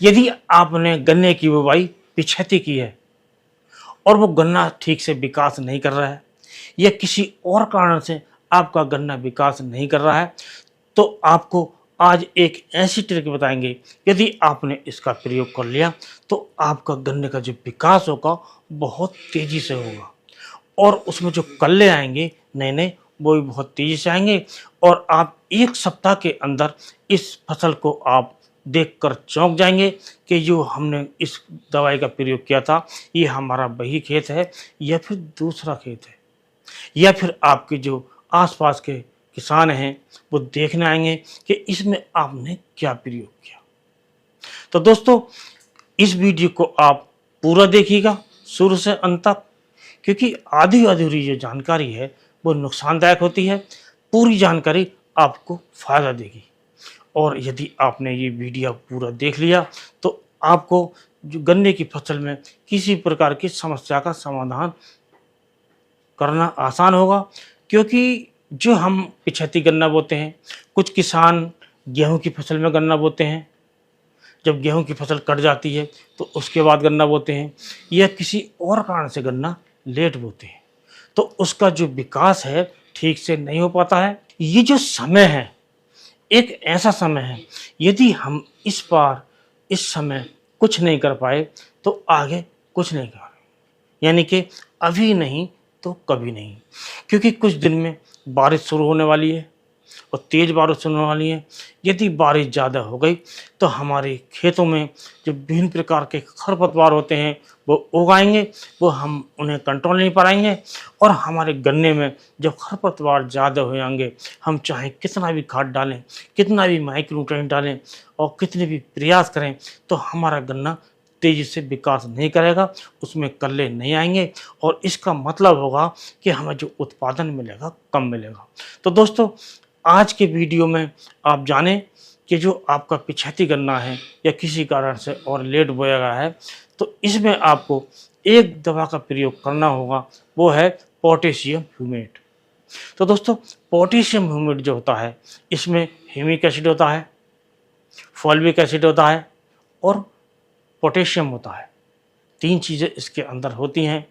यदि आपने गन्ने की बुवाई पिछैती की है और वो गन्ना ठीक से विकास नहीं कर रहा है या किसी और कारण से आपका गन्ना विकास नहीं कर रहा है, तो आपको आज एक ऐसी ट्रिक बताएंगे, यदि आपने इसका प्रयोग कर लिया तो आपका गन्ने का जो विकास होगा बहुत तेज़ी से होगा और उसमें जो कल्ले आएंगे नए नए वो भी बहुत तेज़ी से आएंगे और आप 1 सप्ताह के अंदर इस फसल को आप देखकर चौंक जाएंगे कि जो हमने इस दवाई का प्रयोग किया था ये हमारा वही खेत है या फिर दूसरा खेत है, या फिर आपके जो आसपास के किसान हैं वो देखने आएंगे कि इसमें आपने क्या प्रयोग किया। तो दोस्तों, इस वीडियो को आप पूरा देखिएगा शुरू से अंत तक, क्योंकि आधी अधूरी जो जानकारी है वो नुकसानदायक होती है। पूरी जानकारी आपको फ़ायदा देगी और यदि आपने ये वीडियो पूरा देख लिया तो आपको जो गन्ने की फसल में किसी प्रकार की समस्या का समाधान करना आसान होगा, क्योंकि जो हम पिछैती गन्ना बोते हैं, कुछ किसान गेहूं की फसल में गन्ना बोते हैं, जब गेहूं की फसल कट जाती है तो उसके बाद गन्ना बोते हैं, या किसी और कारण से गन्ना लेट बोते हैं तो उसका जो विकास है ठीक से नहीं हो पाता है। ये जो समय है एक ऐसा समय है, यदि हम इस बार इस समय कुछ नहीं कर पाए तो आगे कुछ नहीं कर पाए, यानी कि अभी नहीं तो कभी नहीं, क्योंकि कुछ दिन में बारिश शुरू होने वाली है और तेज़ बारिश होने वाली है। यदि बारिश ज़्यादा हो गई तो हमारे खेतों में जो विभिन्न प्रकार के खरपतवार होते हैं वो उगाएंगे, वो हम उन्हें कंट्रोल नहीं पाएंगे और हमारे गन्ने में जब खरपतवार ज़्यादा हो जाएंगे, हम चाहे कितना भी खाद डालें, कितना भी माइक्रोन्यूट्रिएंट डालें और कितने भी प्रयास करें तो हमारा गन्ना तेज़ी से विकास नहीं करेगा, उसमें कल्ले नहीं आएंगे और इसका मतलब होगा कि हमें जो उत्पादन मिलेगा कम मिलेगा। तो दोस्तों, आज के वीडियो में आप जानें कि जो आपका पिछैती गन्ना है या किसी कारण से और लेट बोया गया है तो इसमें आपको एक दवा का प्रयोग करना होगा, वो है पोटेशियम ह्यूमेट। तो दोस्तों, पोटेशियम ह्यूमेट जो होता है इसमें ह्यूमिक एसिड होता है, फॉल्विक एसिड होता है और पोटेशियम होता है। 3 चीज़ें इसके अंदर होती हैं।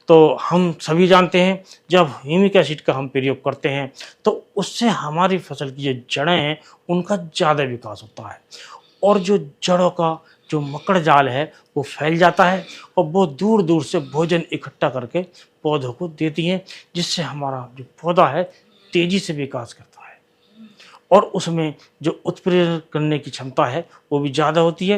तो हम सभी जानते हैं जब ह्यूमिक एसिड का हम प्रयोग करते हैं तो उससे हमारी फसल की जो जड़ें हैं उनका ज़्यादा विकास होता है और जो जड़ों का जो मकड़ जाल है वो फैल जाता है और वो दूर दूर से भोजन इकट्ठा करके पौधों को देती हैं, जिससे हमारा जो पौधा है तेज़ी से विकास करता है और उसमें जो उत्प्रेरण करने की क्षमता है वो भी ज़्यादा होती है।